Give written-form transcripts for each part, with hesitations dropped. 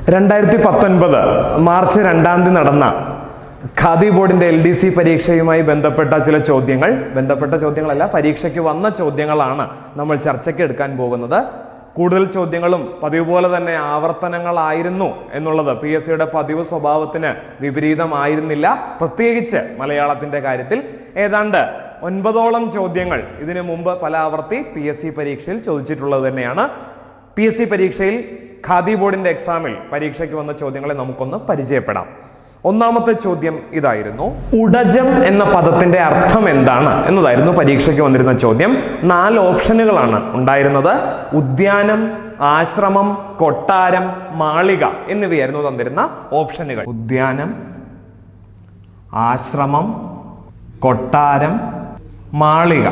2019 March 2 നടന്ന ഖാദി ബോർഡിന്റെ LDC പരീക്ഷയുമായി ബന്ധപ്പെട്ട ചില ചോദ്യങ്ങൾ, പരീക്ഷയ്ക്ക് വന്ന ചോദ്യങ്ങളാണ് നമ്മൾ ചർച്ചയ്ക്ക് എടുക്കാൻ പോകുന്നത്. കൂടുതൽ ചോദ്യങ്ങളും പതിവ് പോലെ തന്നെ ആവർത്തനങ്ങളായിരുന്നു എന്നുള്ളത് PSCയുടെ പതിവ് സ്വഭാവത്തിന് വിപരീതമായിരുന്നില്ല. പ്രത്യേകിച്ച് മലയാളത്തിന്റെ കാര്യത്തിൽ ഏതാണ്ട് 9ഓളം ചോദ്യങ്ങൾ ഇതിനു മുമ്പ് പല ആവർത്തി PSC പരീക്ഷയിൽ ചോദിച്ചിട്ടുള്ളത് തന്നെയാണ്. PSC പരീക്ഷയിൽ ഖാദി ബോർഡിന്റെ എക്സാമിൽ പരീക്ഷയ്ക്ക് വന്ന ചോദ്യങ്ങളെ നമുക്കൊന്ന് പരിചയപ്പെടാം. ഒന്നാമത്തെ ചോദ്യം ഇതായിരുന്നു: ഉടജം എന്ന പദത്തിന്റെ അർത്ഥം എന്താണ് എന്നതായിരുന്നു പരീക്ഷയ്ക്ക് വന്നിരുന്ന ചോദ്യം. 4 ഓപ്ഷനുകളാണ് ഉണ്ടായിരുന്നത്. ഉദ്യാനം, ആശ്രമം, കൊട്ടാരം, മാളിക എന്നിവയായിരുന്നു തന്നിരുന്ന ഓപ്ഷനുകൾ. ഉദ്യാനം, ആശ്രമം, കൊട്ടാരം, മാളിക.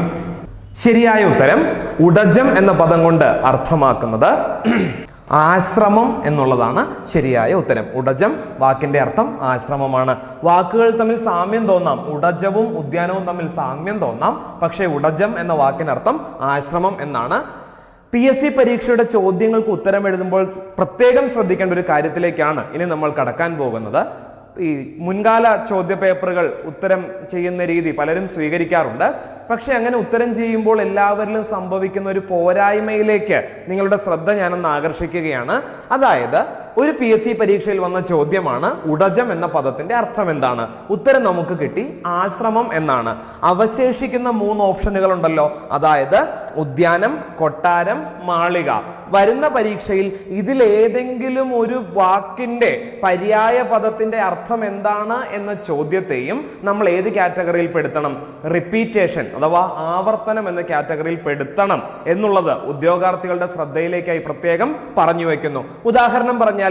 ശരിയായ ഉത്തരം ഉടജം എന്ന പദം കൊണ്ട് അർത്ഥമാക്കുന്നത് ആശ്രമം എന്നുള്ളതാണ് ശരിയായ ഉത്തരം. ഉടജം വാക്കിന്റെ അർത്ഥം ആശ്രമമാണ്. വാക്കുകൾ തമ്മിൽ സാമ്യം തോന്നാം, ഉടജവും ഉദ്യാനവും തമ്മിൽ സാമ്യം തോന്നാം, പക്ഷേ ഉടജം എന്ന വാക്കിനർത്ഥം ആശ്രമം എന്നാണ്. PSC പരീക്ഷയുടെ ചോദ്യങ്ങൾക്ക് ഉത്തരം എഴുതുമ്പോൾ പ്രത്യേകം ശ്രദ്ധിക്കേണ്ട ഒരു കാര്യത്തിലേക്കാണ് ഇനി നമ്മൾ കടക്കാൻ പോകുന്നത്. ഈ മുൻകാല ചോദ്യ പേപ്പറുകൾ ഉത്തരം ചെയ്യുന്ന രീതി പലരും സ്വീകരിക്കാറുണ്ട്. പക്ഷെ അങ്ങനെ ഉത്തരം ചെയ്യുമ്പോൾ എല്ലാവരിലും സംഭവിക്കുന്ന ഒരു പോരായ്മയിലേക്ക് നിങ്ങളുടെ ശ്രദ്ധ ഞാനൊന്ന് ആകർഷിക്കുകയാണ്. അതായത് ഒരു PSC പരീക്ഷയിൽ വന്ന ചോദ്യമാണ് ഉടജം എന്ന പദത്തിന്റെ അർത്ഥം എന്താണ്. ഉത്തരം നമുക്ക് കിട്ടി ആശ്രമം എന്നാണ്. അവശേഷിക്കുന്ന 3 ഓപ്ഷനുകൾ ഉണ്ടല്ലോ, അതായത് ഉദ്യാനം, കൊട്ടാരം, മാളിക. വരുന്ന പരീക്ഷയിൽ ഇതിലേതെങ്കിലും ഒരു വാക്കിന്റെ പര്യായ പദത്തിന്റെ അർത്ഥം എന്താണ് എന്ന ചോദ്യത്തെയും നമ്മൾ ഏത് കാറ്റഗറിയിൽ പെടുത്തണം? റിപ്പീറ്റേഷൻ അഥവാ ആവർത്തനം എന്ന കാറ്റഗറിയിൽ പെടുത്തണം എന്നുള്ളത് ഉദ്യോഗാർത്ഥികളുടെ ശ്രദ്ധയിലേക്കായി പ്രത്യേകം പറഞ്ഞു വെക്കുന്നു. ഉദാഹരണം പറഞ്ഞാൽ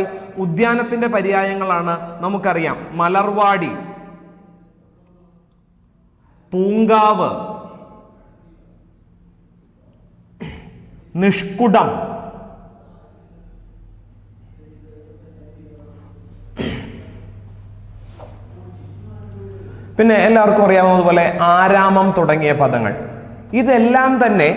ഉദ്യാനത്തിന്റെ പര്യായങ്ങളാണ് നമുക്കറിയാം: മലർവാടി, പൂങ്കാവ്, നിഷ്കുടം, പിന്നെ എല്ലാവർക്കും അറിയാവുന്നതുപോലെ ആരാമം തുടങ്ങിയ പദങ്ങൾ. ഇതെല്ലാം തന്നെ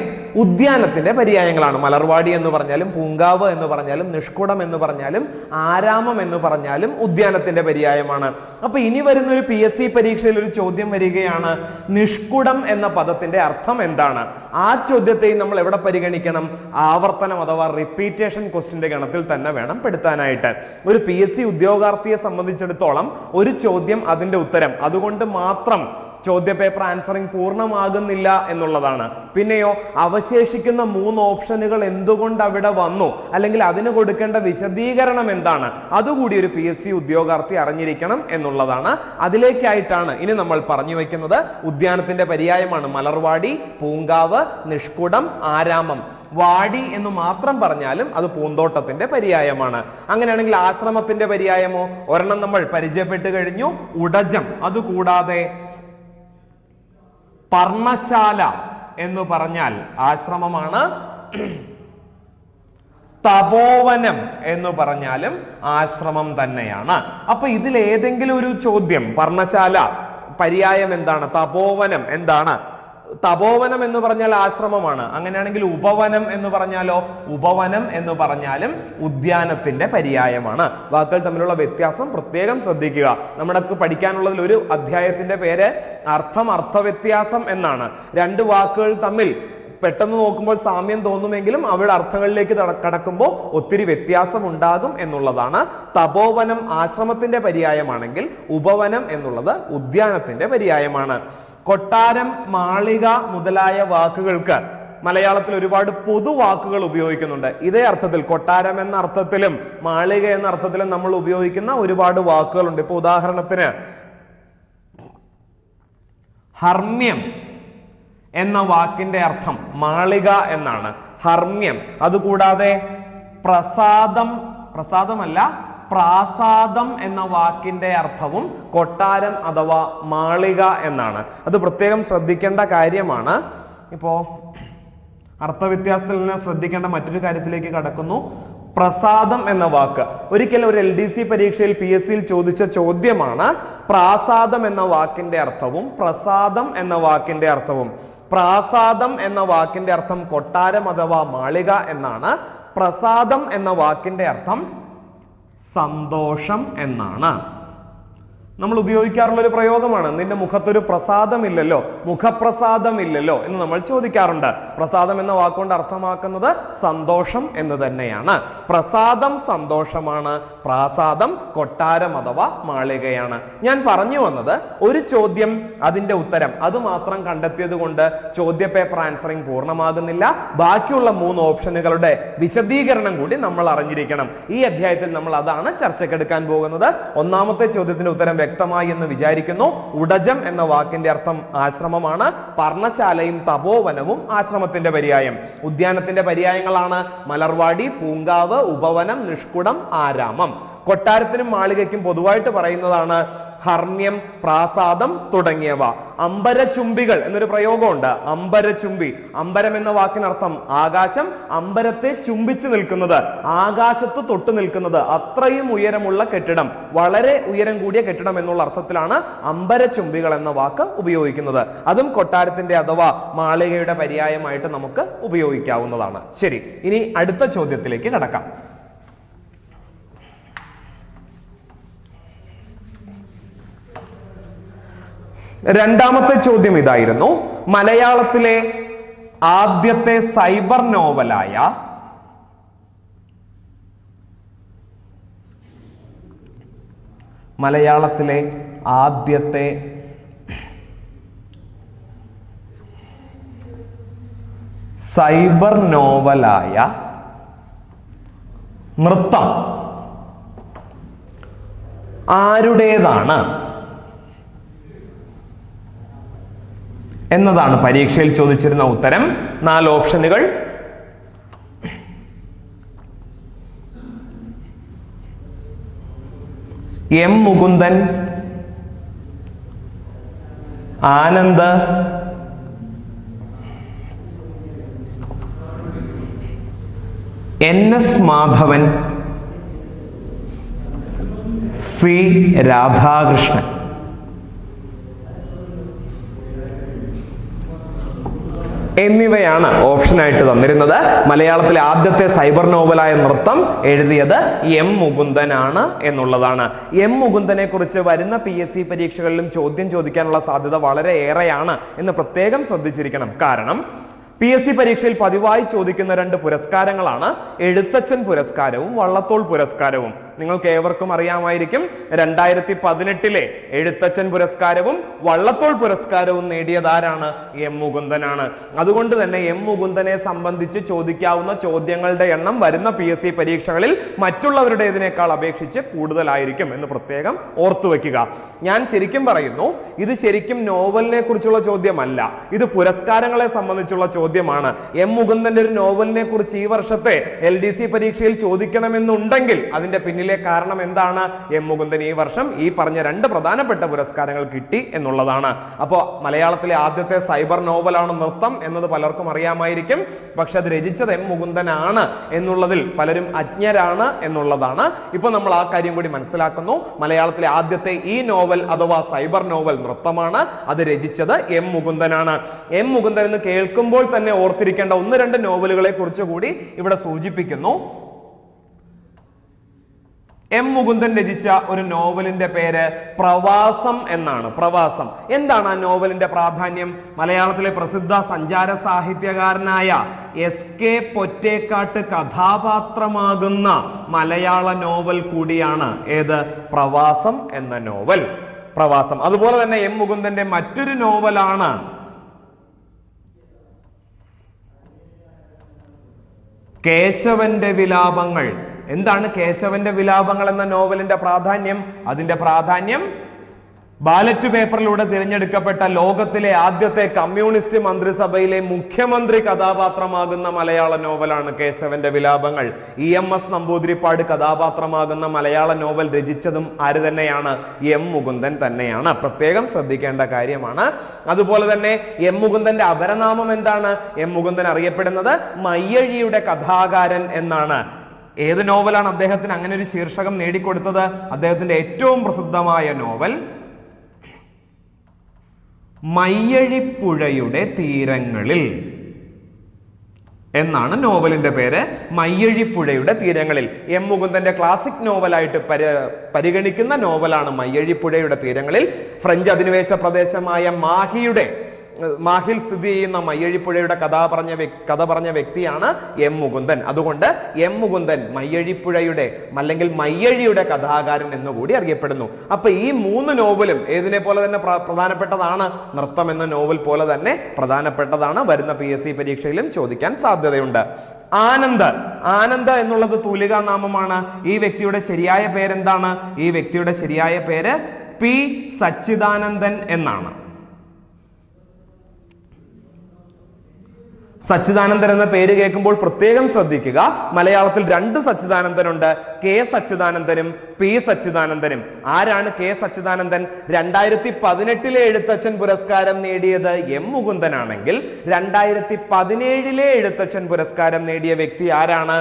ഉദ്യാനത്തിന്റെ പര്യായങ്ങളാണ്. മലർവാടി എന്ന് പറഞ്ഞാലും, പൂങ്കാവ് എന്ന് പറഞ്ഞാലും, നിഷ്കുടം എന്ന് പറഞ്ഞാലും, ആരാമം എന്ന് പറഞ്ഞാലും ഉദ്യാനത്തിന്റെ പര്യായമാണ്. അപ്പൊ ഇനി വരുന്ന ഒരു PSC പരീക്ഷയിൽ ഒരു ചോദ്യം വരികയാണ്: നിഷ്കുടം എന്ന പദത്തിന്റെ അർത്ഥം എന്താണ്? ആ ചോദ്യത്തെയും നമ്മൾ എവിടെ പരിഗണിക്കണം? ആവർത്തനം അഥവാ റിപ്പീറ്റേഷൻ ക്വസ്റ്റിന്റെ ഗണത്തിൽ തന്നെ വേണം പെടുത്താനായിട്ട്. ഒരു PSC ഉദ്യോഗാർത്ഥിയെ സംബന്ധിച്ചിടത്തോളം ഒരു ചോദ്യം അതിന്റെ ഉത്തരം, അതുകൊണ്ട് മാത്രം ചോദ്യ പേപ്പർ ആൻസറിംഗ് പൂർണ്ണമാകുന്നില്ല എന്നുള്ളതാണ്. പിന്നെയോ അവശേഷിക്കുന്ന 3 ഓപ്ഷനുകൾ എന്തുകൊണ്ട് അവിടെ വന്നു, അല്ലെങ്കിൽ അതിന് കൊടുക്കേണ്ട വിശദീകരണം എന്താണ്, അതുകൂടി ഒരു PSC ഉദ്യോഗാർത്ഥി അറിഞ്ഞിരിക്കണം എന്നുള്ളതാണ്. അതിലേക്കായിട്ടാണ് ഇനി നമ്മൾ പറഞ്ഞു വെക്കുന്നത്. ഉദ്യാനത്തിന്റെ പര്യായമാണ് മലർവാടി, പൂങ്കാവ്, നിഷ്കുടം, ആരാമം. വാടി എന്ന് മാത്രം പറഞ്ഞാലും അത് പൂന്തോട്ടത്തിന്റെ പര്യായമാണ്. അങ്ങനെയാണെങ്കിൽ ആശ്രമത്തിന്റെ പര്യായമോ? ഒരെണ്ണം നമ്മൾ പരിചയപ്പെട്ട് കഴിഞ്ഞു, ഉടജം. അതുകൂടാതെ പർണശാല എന്ന് പറഞ്ഞാൽ ആശ്രമമാണ്. തപോവനം എന്ന് പറഞ്ഞാലും ആശ്രമം തന്നെയാണ്. അപ്പൊ ഇതിൽ ഏതെങ്കിലും ഒരു ചോദ്യം, പർണശാല പര്യായം എന്താണ്, തപോവനം എന്താണ്? തപോവനം എന്ന് പറഞ്ഞാൽ ആശ്രമമാണ്. അങ്ങനെയാണെങ്കിൽ ഉപവനം എന്ന് പറഞ്ഞാലോ? ഉപവനം എന്ന് പറഞ്ഞാലും ഉദ്യാനത്തിന്റെ പര്യായമാണ്. വാക്കുകൾ തമ്മിലുള്ള വ്യത്യാസം പ്രത്യേകം ശ്രദ്ധിക്കുക. നമ്മുടെ പഠിക്കാനുള്ളതിൽ ഒരു അധ്യായത്തിന്റെ പേര് അർത്ഥവ്യത്യാസം എന്നാണ്. 2 വാക്കുകൾ തമ്മിൽ പെട്ടെന്ന് നോക്കുമ്പോൾ സാമ്യം തോന്നുമെങ്കിലും അവയുടെ അർത്ഥങ്ങളിലേക്ക് കടക്കുമ്പോൾ ഒത്തിരി വ്യത്യാസം ഉണ്ടാകും എന്നുള്ളതാണ്. തപോവനം ആശ്രമത്തിന്റെ പര്യായമാണെങ്കിൽ ഉപവനം എന്നുള്ളത് ഉദ്യാനത്തിന്റെ പര്യായമാണ്. കൊട്ടാരം, മാളിക മുതലായ വാക്കുകൾക്ക് മലയാളത്തിൽ ഒരുപാട് പൊതുവാക്കുകൾ ഉപയോഗിക്കുന്നുണ്ട്. ഇതേ അർത്ഥത്തിൽ കൊട്ടാരം എന്ന അർത്ഥത്തിലും മാളിക എന്ന അർത്ഥത്തിലും നമ്മൾ ഉപയോഗിക്കുന്ന ഒരുപാട് വാക്കുകളുണ്ട്. ഇപ്പൊ ഉദാഹരണത്തിന് ഹർമ്മ്യം എന്ന വാക്കിന്റെ അർത്ഥം മാളിക എന്നാണ്. ഹർമ്മ്യം. അതുകൂടാതെ പ്രസാദമല്ല പ്രാസാദം എന്ന വാക്കിന്റെ അർത്ഥവും കൊട്ടാരം അഥവാ മാളിക എന്നാണ്. അത് പ്രത്യേകം ശ്രദ്ധിക്കേണ്ട കാര്യമാണ്. ഇപ്പോ അർത്ഥവ്യത്യാസത്തിൽ നിന്ന് ശ്രദ്ധിക്കേണ്ട മറ്റൊരു കാര്യത്തിലേക്ക് കടക്കുന്നു. പ്രസാദം എന്ന വാക്ക് ഒരിക്കലും ഒരു LDC പരീക്ഷയിൽ PSCയിൽ ചോദിച്ച ചോദ്യമാണ്. പ്രാസാദം എന്ന വാക്കിന്റെ അർത്ഥവും പ്രസാദം എന്ന വാക്കിന്റെ അർത്ഥവും. പ്രാസാദം എന്ന വാക്കിന്റെ അർത്ഥം കൊട്ടാരം അഥവാ മാളിക എന്നാണ്. പ്രസാദം എന്ന വാക്കിന്റെ അർത്ഥം സന്തോഷം എന്നാണ്. നമ്മൾ ഉപയോഗിക്കാറുള്ള ഒരു പ്രയോഗമാണ്. നിന്റെ മുഖത്തൊരു പ്രസാദമില്ലല്ലോ, മുഖപ്രസാദമില്ലല്ലോ എന്ന് നമ്മൾ ചോദിക്കാറുണ്ട്. പ്രസാദം എന്ന വാക്കുകൊണ്ട് അർത്ഥമാക്കുന്നത് സന്തോഷം എന്ന് തന്നെയാണ്. പ്രസാദം സന്തോഷമാണ്, പ്രാസാദം കൊട്ടാരം അഥവാ മാളികയാണ്. ഞാൻ പറഞ്ഞു വന്നത് ഒരു ചോദ്യം അതിന്റെ ഉത്തരം അത് മാത്രം കണ്ടെത്തിയത് കൊണ്ട് ചോദ്യ പേപ്പർ ആൻസറിങ് പൂർണ്ണമാകുന്നില്ല. ബാക്കിയുള്ള 3 ഓപ്ഷനുകളുടെ വിശദീകരണം കൂടി നമ്മൾ അറിഞ്ഞിരിക്കണം. ഈ അധ്യായത്തിൽ നമ്മൾ അതാണ് ചർച്ചയ്ക്കെടുക്കാൻ പോകുന്നത്. ഒന്നാമത്തെ ചോദ്യത്തിന്റെ ഉത്തരം വ്യക്തമായി എന്ന് വിചാരിക്കുന്നു. ഉടജം എന്ന വാക്കിന്റെ അർത്ഥം ആശ്രമമാണ്. പർണശാലയും തപോവനവും ആശ്രമത്തിന്റെ പര്യായം. ഉദ്യാനത്തിന്റെ പര്യായങ്ങളാണ് മലർവാടി, പൂങ്കാവ്, ഉപവനം, നിഷ്കുടം, ആരാമം. കൊട്ടാരത്തിനും മാളികയ്ക്കും പൊതുവായിട്ട് പറയുന്നതാണ് ഹർമ്മ്യം, പ്രാസാദം തുടങ്ങിയവ. അമ്പരചുംബികൾ എന്നൊരു പ്രയോഗമുണ്ട്. അമ്പരചുംബി, അമ്പരം എന്ന വാക്കിനർത്ഥം ആകാശം, അമ്പരത്തെ ചുംബിച്ചു നിൽക്കുന്നത്, ആകാശത്ത് തൊട്ട് നിൽക്കുന്നത്, അത്രയും ഉയരമുള്ള കെട്ടിടം, വളരെ ഉയരം കൂടിയ കെട്ടിടം എന്നുള്ള അർത്ഥത്തിലാണ് അമ്പരചുംബികൾ എന്ന വാക്ക് ഉപയോഗിക്കുന്നത്. അതും കൊട്ടാരത്തിന്റെ അഥവാ മാളികയുടെ പര്യായമായിട്ട് നമുക്ക് ഉപയോഗിക്കാവുന്നതാണ്. ശരി, ഇനി അടുത്ത ചോദ്യത്തിലേക്ക് കടക്കാം. രണ്ടാമത്തെ ചോദ്യം ഇതായിരുന്നു: മലയാളത്തിലെ ആദ്യത്തെ സൈബർ നോവലായ നൃത്തം ആരുടേതാണ് എന്നതാണ് പരീക്ഷയിൽ ചോദിച്ചിരുന്ന ഉത്തരം. 4 ഓപ്ഷനുകൾ: M Mukundan, Anand, NS Madhavan, C Radhakrishnan. എന്നിവയാണ് ഓപ്ഷനായിട്ട് തന്നിരുന്നത്. മലയാളത്തിലെ ആദ്യത്തെ സൈബർ നോവലായ നൃത്തം എഴുതിയത് എം മുകുന്ദനാണ് എന്നുള്ളതാണ്. എം മുകുന്ദനെ കുറിച്ച് വരുന്ന PSC പരീക്ഷകളിലും ചോദ്യം ചോദിക്കാനുള്ള സാധ്യത വളരെ ഏറെയാണ് എന്ന് പ്രത്യേകം ശ്രദ്ധിച്ചിരിക്കണം. കാരണം PSC പരീക്ഷയിൽ പതിവായി ചോദിക്കുന്ന 2 പുരസ്കാരങ്ങളാണ് എഴുത്തച്ഛൻ പുരസ്കാരവും വള്ളത്തോൾ പുരസ്കാരവും. നിങ്ങൾക്ക് ഏവർക്കും അറിയാമായിരിക്കും 2018 എഴുത്തച്ഛൻ പുരസ്കാരവും വള്ളത്തോൾ പുരസ്കാരവും നേടിയതാരാണ്? എം മുകുന്ദനാണ്. അതുകൊണ്ട് തന്നെ എം മുകുന്ദനെ സംബന്ധിച്ച് ചോദിക്കാവുന്ന ചോദ്യങ്ങളുടെ എണ്ണം വരുന്ന PSC പരീക്ഷകളിൽ മറ്റുള്ളവരുടേതിനേക്കാൾ അപേക്ഷിച്ച് കൂടുതലായിരിക്കും എന്ന് പ്രത്യേകം ഓർത്തു വെക്കുക. ഞാൻ ശരിക്കും പറയുന്നു, ഇത് ശരിക്കും നോവലിനെ കുറിച്ചുള്ള ചോദ്യമല്ല, ഇത് പുരസ്കാരങ്ങളെ സംബന്ധിച്ചുള്ള ചോദ്യമാണ്. എം മുകുന്ദന്റെ ഒരു നോവലിനെ കുറിച്ച് ഈ വർഷത്തെ LDC പരീക്ഷയിൽ ചോദിക്കണമെന്നുണ്ടെങ്കിൽ അതിന്റെ പിന്നിലെ കാരണം എന്താണ്? എം മുകുന്ദൻ ഈ വർഷം ഈ പറഞ്ഞ 2 പ്രധാനപ്പെട്ട പുരസ്കാരങ്ങൾ കിട്ടി എന്നുള്ളതാണ്. അപ്പോൾ മലയാളത്തിലെ ആദ്യത്തെ സൈബർ നോവലാണ് നൃത്തം എന്നത് പലർക്കും അറിയാമായിരിക്കും. പക്ഷെ അത് രചിച്ചത് എം മുകുന്ദനാണ് എന്നുള്ളതിൽ പലരും അജ്ഞരാണ് എന്നുള്ളതാണ്. ഇപ്പൊ നമ്മൾ ആ കാര്യം കൂടി മനസ്സിലാക്കുന്നു. മലയാളത്തിലെ ആദ്യത്തെ ഈ നോവൽ അഥവാ സൈബർ നോവൽ നൃത്തമാണ്. അത് രചിച്ചത് എം മുകുന്ദനാണ്. എം മുകുന്ദൻ എന്ന് കേൾക്കുമ്പോൾ തന്നെ ഓർത്തിരിക്കേണ്ട 1-2 നോവലുകളെ കുറിച്ച് കൂടി ഇവിടെ സൂചിപ്പിക്കുന്നു. എം മുകുന്ദൻ രചിച്ച ഒരു നോവലിന്റെ പേര് പ്രവാസം എന്നാണ്. പ്രവാസം എന്താണ് ആ നോവലിന്റെ പ്രാധാന്യം? മലയാളത്തിലെ പ്രസിദ്ധ സഞ്ചാര സാഹിത്യകാരനായ SK പൊറ്റേക്കാട്ട് കഥാപാത്രമാകുന്ന മലയാള നോവൽ കൂടിയാണ് ഏത്? പ്രവാസം എന്ന നോവൽ. പ്രവാസം. അതുപോലെ തന്നെ എം മുകുന്ദന്റെ മറ്റൊരു നോവലാണ് കേശവന്റെ വിലാപങ്ങൾ. എന്താണ് കേശവന്റെ വിലാപങ്ങൾ എന്ന നോവലിന്റെ പ്രാധാന്യം? അതിന്റെ പ്രാധാന്യം ബാലറ്റ് പേപ്പറിലൂടെ തിരഞ്ഞെടുക്കപ്പെട്ട ലോകത്തിലെ ആദ്യത്തെ കമ്മ്യൂണിസ്റ്റ് മന്ത്രിസഭയിലെ മുഖ്യമന്ത്രി കഥാപാത്രമാകുന്ന മലയാള നോവലാണ് കേശവന്റെ വിലാപങ്ങൾ. EMS നമ്പൂതിരിപ്പാട് കഥാപാത്രമാകുന്ന മലയാള നോവൽ രചിച്ചതും ആര് തന്നെയാണ്? എം മുകുന്ദൻ തന്നെയാണ്. പ്രത്യേകം ശ്രദ്ധിക്കേണ്ട കാര്യമാണ്. അതുപോലെ തന്നെ എം മുകുന്ദന്റെ അപരനാമം എന്താണ്? എം മുകുന്ദൻ അറിയപ്പെടുന്നത് മയ്യഴിയുടെ കഥാകാരൻ എന്നാണ്. ഏത് നോവലാണ് അദ്ദേഹത്തിന് അങ്ങനെ ഒരു ശീർഷകം നേടിക്കൊടുത്തത്? അദ്ദേഹത്തിന്റെ ഏറ്റവും പ്രസിദ്ധമായ നോവൽ മയ്യഴിപ്പുഴയുടെ തീരങ്ങളിൽ എന്നാണ് നോവലിന്റെ പേര്. മയ്യഴിപ്പുഴയുടെ തീരങ്ങളിൽ. എം മുകുന്ദന്റെ ക്ലാസിക് നോവലായിട്ട് പരിഗണിക്കുന്ന നോവലാണ് മയ്യഴിപ്പുഴയുടെ തീരങ്ങളിൽ. ഫ്രഞ്ച് അധിനിവേശ പ്രദേശമായ മാഹിൽ സ്ഥിതി ചെയ്യുന്ന മയ്യഴിപ്പുഴയുടെ കഥ പറഞ്ഞ വ്യക്തിയാണ് എം മുകുന്ദൻ. അതുകൊണ്ട് എം മുകുന്ദൻ മയ്യഴിപ്പുഴയുടെ അല്ലെങ്കിൽ മയ്യഴിയുടെ കഥാകാരൻ എന്നുകൂടി അറിയപ്പെടുന്നു. അപ്പൊ ഈ 3 നോവലും ഏതിനെ പോലെ തന്നെ പ്രധാനപ്പെട്ടതാണ്. നൃത്തം എന്ന നോവൽ പോലെ തന്നെ പ്രധാനപ്പെട്ടതാണ്. വരുന്ന PSC പരീക്ഷയിലും ചോദിക്കാൻ സാധ്യതയുണ്ട്. ആനന്ദ് എന്നുള്ളത് തൂലികാ നാമമാണ്. ഈ വ്യക്തിയുടെ ശരിയായ പേരെന്താണ്? ഈ വ്യക്തിയുടെ ശരിയായ പേര് P സച്ചിദാനന്ദൻ എന്നാണ്. സച്ചിദാനന്ദൻ എന്ന പേര് കേൾക്കുമ്പോൾ പ്രത്യേകം ശ്രദ്ധിക്കുക. മലയാളത്തിൽ 2 സച്ചിദാനന്ദനുണ്ട്. K സച്ചിദാനന്ദനും P സച്ചിദാനന്ദനും. ആരാണ് K സച്ചിദാനന്ദൻ? 2018 എഴുത്തച്ഛൻ പുരസ്കാരം നേടിയത് എം മുകുന്ദനാണെങ്കിൽ 2017 എഴുത്തച്ഛൻ പുരസ്കാരം നേടിയ വ്യക്തി ആരാണ്?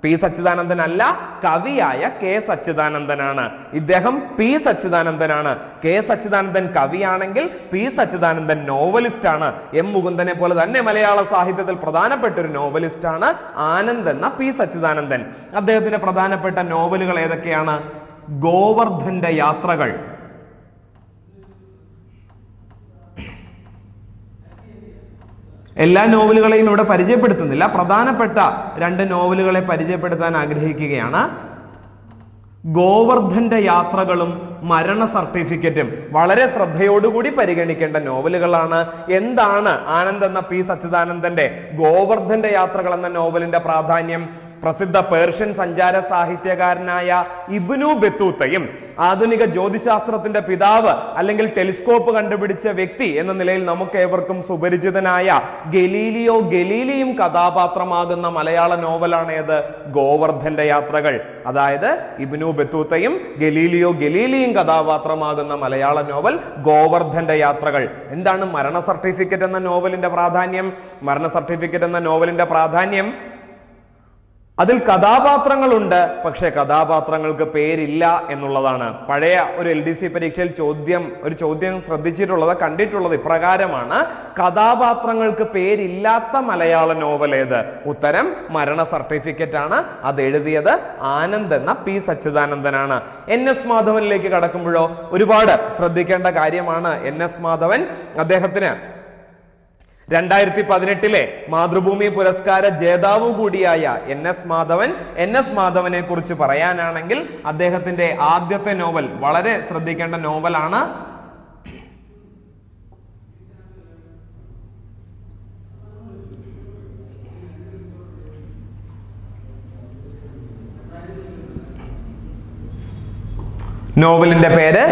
P സച്ചിദാനന്ദൻ അല്ല, കവിയായ K സച്ചിദാനന്ദനാണ്. ഇദ്ദേഹം P സച്ചിദാനന്ദനാണ്. K സച്ചിദാനന്ദൻ കവിയാണെങ്കിൽ P സച്ചിദാനന്ദൻ നോവലിസ്റ്റ് ആണ്. എം മുകുന്ദനെ പോലെ തന്നെ മലയാള സാഹിത്യത്തിൽ പ്രധാനപ്പെട്ട ഒരു നോവലിസ്റ്റ് ആണ് ആനന്ദ് എന്ന P സച്ചിദാനന്ദൻ. അദ്ദേഹത്തിന്റെ പ്രധാനപ്പെട്ട നോവലുകൾ ഏതൊക്കെയാണ്? ഗോവർദ്ധന്റെ യാത്രകൾ, എല്ലാ നോവലുകളെയും ഇവിടെ പരിചയപ്പെടുത്തുന്നില്ല, പ്രധാനപ്പെട്ട 2 നോവലുകളെ പരിചയപ്പെടുത്താൻ ആഗ്രഹിക്കുകയാണ്. ഗോവർദ്ധന്റെ യാത്രകളും മരണ സർട്ടിഫിക്കറ്റും വളരെ ശ്രദ്ധയോടുകൂടി പരിഗണിക്കേണ്ട നോവലുകളാണ്. എന്താണ് ആനന്ദ് എന്ന P സച്ചിദാനന്ദന്റെ ഗോവർദ്ധന്റെ യാത്രകൾ എന്ന നോവലിന്റെ പ്രാധാന്യം? പ്രസിദ്ധ പേർഷ്യൻ സഞ്ചാര സാഹിത്യകാരനായ ഇബ്നു ബത്തൂത്തയും ആധുനിക ജ്യോതിശാസ്ത്രത്തിന്റെ പിതാവ് അല്ലെങ്കിൽ ടെലിസ്കോപ്പ് കണ്ടുപിടിച്ച വ്യക്തി എന്ന നിലയിൽ നമുക്ക് ഏവർക്കും സുപരിചിതനായ ഗലീലിയും കഥാപാത്രമാകുന്ന മലയാള നോവലാണ് ഏത്? ഗോവർദ്ധന്റെ യാത്രകൾ. അതായത് ഇബ്നു ബത്തൂത്തയും ഗലീലിയും കഥാപാത്രമാകുന്ന മലയാള നോവൽ ഗോവർദ്ധന്റെ യാത്രകൾ. എന്താണ് മരണ സർട്ടിഫിക്കറ്റ് എന്ന നോവലിന്റെ പ്രാധാന്യം? മരണ സർട്ടിഫിക്കറ്റ് എന്ന നോവലിന്റെ പ്രാധാന്യം അതിൽ കഥാപാത്രങ്ങളുണ്ട്, പക്ഷെ കഥാപാത്രങ്ങൾക്ക് പേരില്ല എന്നുള്ളതാണ്. പഴയ ഒരു LDC പരീക്ഷയിൽ ഒരു ചോദ്യം ശ്രദ്ധിച്ചിട്ടുള്ളത്, കണ്ടിട്ടുള്ളത് ഇപ്രകാരമാണ്: കഥാപാത്രങ്ങൾക്ക് പേരില്ലാത്ത മലയാള നോവൽ ഏത്? ഉത്തരം മരണ സർട്ടിഫിക്കറ്റ് ആണ്. അത് എഴുതിയത് ആനന്ദ് എന്ന P സച്ചിദാനന്ദനാണ്. NS മാധവനിലേക്ക് കടക്കുമ്പോഴോ ഒരുപാട് ശ്രദ്ധിക്കേണ്ട കാര്യമാണ്. NS മാധവൻ, അദ്ദേഹത്തിന് 2018 മാതൃഭൂമി പുരസ്കാര ജേതാവ് കൂടിയായ NS മാധവനെ കുറിച്ച് പറയാനാണെങ്കിൽ അദ്ദേഹത്തിന്റെ ആദ്യത്തെ നോവൽ വളരെ ശ്രദ്ധിക്കേണ്ട നോവലാണ് നോവലിന്റെ പേര്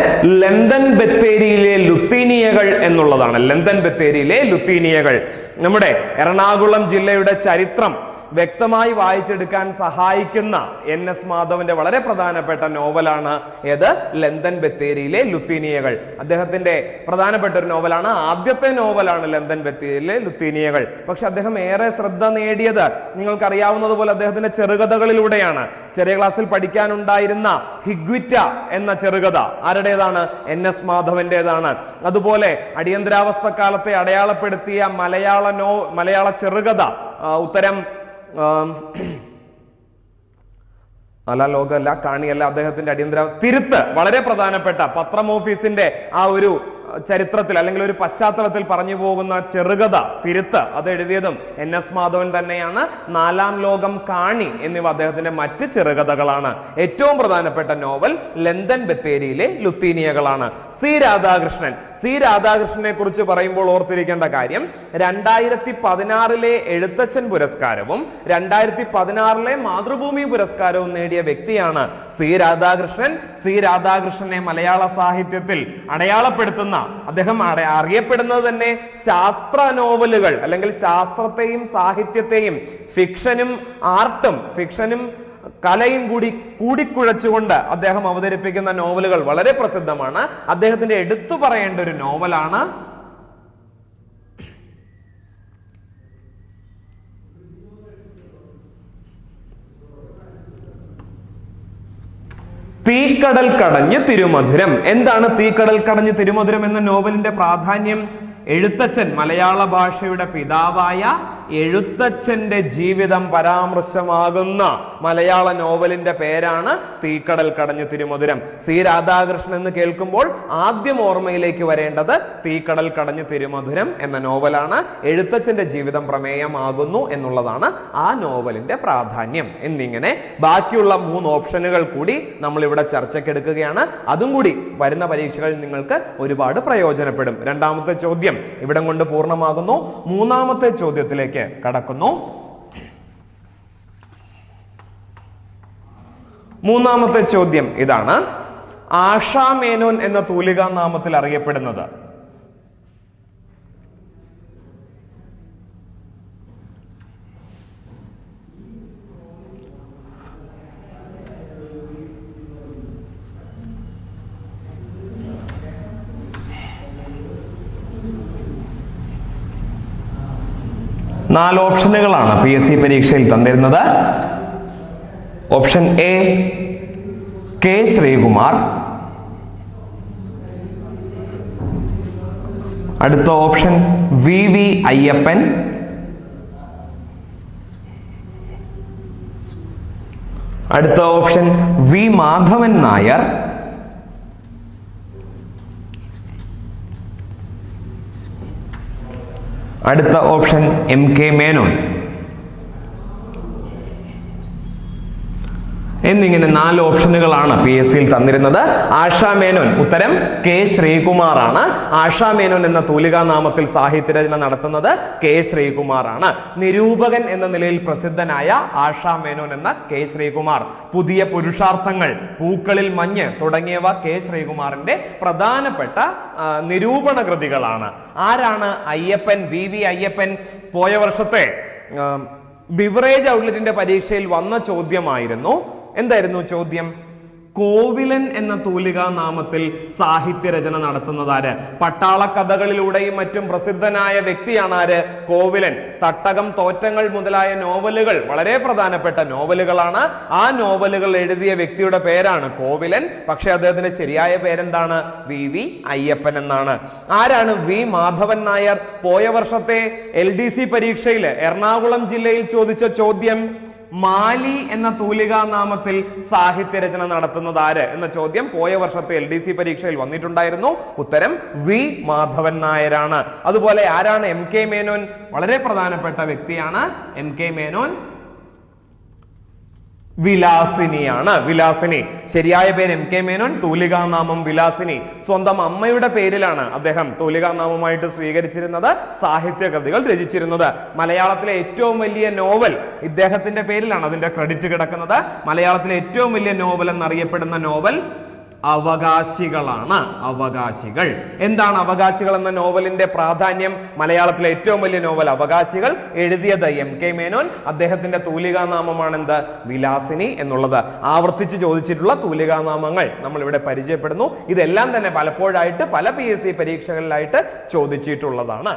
ലണ്ടൻ ബത്തേരിയിലെ ലുത്തീനിയകൾ എന്നുള്ളതാണ്. ലണ്ടൻ ബത്തേരിയിലെ ലുത്തീനിയകൾ. നമ്മുടെ എറണാകുളം ജില്ലയുടെ ചരിത്രം വ്യക്തമായി വായിച്ചെടുക്കാൻ സഹായിക്കുന്ന NS മാധവന്റെ വളരെ പ്രധാനപ്പെട്ട നോവലാണ് ഏത്? ലണ്ടൻ ബത്തേരിയിലെ ലുത്തീനിയകൾ. അദ്ദേഹത്തിന്റെ പ്രധാനപ്പെട്ട ഒരു നോവലാണ്, ആദ്യത്തെ നോവലാണ് ലണ്ടൻ ബത്തേരിയിലെ ലുത്തീനിയകൾ. പക്ഷെ അദ്ദേഹം ഏറെ ശ്രദ്ധ നേടിയത് നിങ്ങൾക്കറിയാവുന്നതുപോലെ അദ്ദേഹത്തിന്റെ ചെറുകഥകളിലൂടെയാണ്. ചെറിയ ക്ലാസ്സിൽ പഠിക്കാനുണ്ടായിരുന്ന ഹിഗ്വിറ്റ എന്ന ചെറുകഥ ആരുടേതാണ്? NS മാധവന്റേതാണ്. അതുപോലെ അടിയന്തരാവസ്ഥ കാലത്തെ അടയാളപ്പെടുത്തിയ മലയാള ചെറുകഥ ഉത്തരം ലോകമല്ല, കാണിയല്ല, അദ്ദേഹത്തിന്റെ അടിയന്തര തിരുത്ത്, വളരെ പ്രധാനപ്പെട്ട പത്രം ഓഫീസിന്റെ ആ ഒരു ചരിത്രത്തിൽ അല്ലെങ്കിൽ ഒരു പശ്ചാത്തലത്തിൽ പറഞ്ഞു പോകുന്ന ചെറുകഥ തിരുത്ത് അത് എഴുതിയതും NS മാധവൻ തന്നെയാണ്. 4-ാം ലോകം, കാണി എന്നിവ അദ്ദേഹത്തിന്റെ മറ്റ് ചെറുകഥകളാണ്. ഏറ്റവും പ്രധാനപ്പെട്ട നോവൽ ലണ്ടൻ ബത്തേരിയിലെ ലുത്തീനിയകളാണ്. സി രാധാകൃഷ്ണനെ കുറിച്ച് പറയുമ്പോൾ ഓർത്തിരിക്കേണ്ട കാര്യം 2016 എഴുത്തച്ഛൻ പുരസ്കാരവും 2016 മാതൃഭൂമി പുരസ്കാരവും നേടിയ വ്യക്തിയാണ് സി രാധാകൃഷ്ണനെ മലയാള സാഹിത്യത്തിൽ അടയാളപ്പെടുത്തുന്ന, അദ്ദേഹം അറിയപ്പെടുന്നത് തന്നെ ശാസ്ത്ര നോവലുകൾ അല്ലെങ്കിൽ ശാസ്ത്രത്തെയും സാഹിത്യത്തെയും ഫിക്ഷനും കലയും കൂടിക്കുഴച്ചുകൊണ്ട് അദ്ദേഹം അവതരിപ്പിക്കുന്ന നോവലുകൾ വളരെ പ്രസിദ്ധമാണ്. അദ്ദേഹത്തിന്റെ എടുത്തു പറയേണ്ട ഒരു നോവലാണ് തീക്കടൽ കടഞ്ഞ് തിരുമധുരം. എന്താണ് തീക്കടൽ കടഞ്ഞ് തിരുമധുരം എന്ന നോവലിന്റെ പ്രാധാന്യം? എഴുത്തച്ഛൻ, മലയാള ഭാഷയുടെ പിതാവായ എഴുത്തച്ഛന്റെ ജീവിതം പരാമർശമാകുന്ന മലയാള നോവലിന്റെ പേരാണ് തീക്കടൽ കടഞ്ഞ് തിരുമധുരം. സി രാധാകൃഷ്ണൻ എന്ന് കേൾക്കുമ്പോൾ ആദ്യം ഓർമ്മയിലേക്ക് വരേണ്ടത് തീക്കടൽ കടഞ്ഞ് തിരുമധുരം എന്ന നോവലാണ്. എഴുത്തച്ഛന്റെ ജീവിതം പ്രമേയമാകുന്നു എന്നുള്ളതാണ് ആ നോവലിന്റെ പ്രാധാന്യം. എന്നിങ്ങനെ ബാക്കിയുള്ള 3 ഓപ്ഷനുകൾ കൂടി നമ്മൾ ഇവിടെ ചർച്ചയ്ക്കെടുക്കുകയാണ്. അതും കൂടി വരുന്ന പരീക്ഷകളിൽ നിങ്ങൾക്ക് ഒരുപാട് പ്രയോജനപ്പെടും. രണ്ടാമത്തെ ചോദ്യം ഇവിടം കൊണ്ട് പൂർണ്ണമാകുന്നു. മൂന്നാമത്തെ ചോദ്യത്തിലേക്ക് കടക്കുന്നു. മൂന്നാമത്തെ ചോദ്യം ഇതാണ്: ആഷാ മേനോൻ എന്ന തൂലികാ നാമത്തിൽ അറിയപ്പെടുന്നത്? നാല് ഓപ്ഷനുകളാണ് PSC പരീക്ഷയിൽ തന്നിരുന്നത്. ഓപ്ഷൻ എ കെ ശ്രീകുമാർ, അടുത്ത ഓപ്ഷൻ VV അയ്യപ്പൻ, അടുത്ത ഓപ്ഷൻ V മാധവൻ നായർ, അടുത്ത ഓപ്ഷൻ MK മേനോൻ. എന്നിങ്ങനെ 4 ഓപ്ഷനുകളാണ് PSCയിൽ തന്നിരുന്നത്. ആഷാ മേനോൻ, ഉത്തരം കെ ശ്രീകുമാർ ആണ്. ആഷാ മേനോൻ എന്ന തൂലികാ നാമത്തിൽ സാഹിത്യരചന നടത്തുന്നത് കെ ശ്രീകുമാർ ആണ്. നിരൂപകൻ എന്ന നിലയിൽ പ്രസിദ്ധനായ ആഷാ മേനോൻ എന്ന കെ ശ്രീകുമാർ. പുതിയ പുരുഷാർത്ഥങ്ങൾ, പൂക്കളിൽ മഞ്ഞ് തുടങ്ങിയവ കെ ശ്രീകുമാറിന്റെ പ്രധാനപ്പെട്ട നിരൂപണ കൃതികളാണ്. ആരാണ് അയ്യപ്പൻ? VV അയ്യപ്പൻ പോയ വർഷത്തെ ബിവറേജ് ഔട്ട്ലെറ്റിന്റെ പരീക്ഷയിൽ വന്ന ചോദ്യമായിരുന്നു. എന്തായിരുന്നു ചോദ്യം? കോവിലൻ എന്ന തൂലികാ നാമത്തിൽ സാഹിത്യരചന നടത്തുന്നത് ആര്? പട്ടാള കഥകളിലൂടെയും മറ്റും പ്രസിദ്ധനായ വ്യക്തിയാണ് ആര്? കോവിലൻ. തട്ടകം, തോറ്റങ്ങൾ മുതലായ നോവലുകൾ വളരെ പ്രധാനപ്പെട്ട നോവലുകളാണ്. ആ നോവലുകൾ എഴുതിയ വ്യക്തിയുടെ പേരാണ് കോവിലൻ. പക്ഷെ അദ്ദേഹത്തിന്റെ ശരിയായ പേരെന്താണ്? VV അയ്യപ്പൻ എന്നാണ്. ആരാണ് V മാധവൻ നായർ? പോയ വർഷത്തെ LDC പരീക്ഷയിൽ എറണാകുളം ജില്ലയിൽ ചോദിച്ച ചോദ്യം മാലി എന്ന തൂലികാ നാമത്തിൽ സാഹിത്യരചന നടത്തുന്നത് ആര് എന്ന ചോദ്യം പോയ വർഷത്തെ LDC പരീക്ഷയിൽ വന്നിട്ടുണ്ടായിരുന്നു. ഉത്തരം V മാധവൻ നായരാണ്. അതുപോലെ ആരാണ് MK മേനോൻ? വളരെ പ്രധാനപ്പെട്ട വ്യക്തിയാണ് MK മേനോൻ. വിലാസിനിയാണ്. വിലാസിനി ശരിയായ പേര് MK മേനോൻ, തൂലികാനാമം വിലാസിനി. സ്വന്തം അമ്മയുടെ പേരിലാണ് അദ്ദേഹം തൂലികാനാമമായിട്ട് സ്വീകരിച്ചിരുന്നത്, സാഹിത്യകൃതികൾ രചിച്ചിരുന്നത്. മലയാളത്തിലെ ഏറ്റവും വലിയ നോവൽ ഇദ്ദേഹത്തിന്റെ പേരിലാണ് അതിന്റെ ക്രെഡിറ്റ് കിടക്കുന്നത്. മലയാളത്തിലെ ഏറ്റവും വലിയ നോവൽ എന്നറിയപ്പെടുന്ന നോവൽ അവകാശികളാണ്. അവകാശികൾ. എന്താണ് അവകാശികൾ എന്ന നോവലിന്റെ പ്രാധാന്യം? മലയാളത്തിലെ ഏറ്റവും വലിയ നോവൽ അവകാശികൾ, എഴുതിയത് MK മേനോൻ. അദ്ദേഹത്തിന്റെ തൂലികാനാമമാണ് എന്ത്? വിലാസിനി എന്നുള്ളത്. ആവർത്തിച്ച് ചോദിച്ചിട്ടുള്ള തൂലികാനാമങ്ങൾ നമ്മൾ ഇവിടെ പരിചയപ്പെടുന്നു. ഇതെല്ലാം തന്നെ പലപ്പോഴായിട്ട് പല PSC പരീക്ഷകളിലായിട്ട് ചോദിച്ചിട്ടുള്ളതാണ്.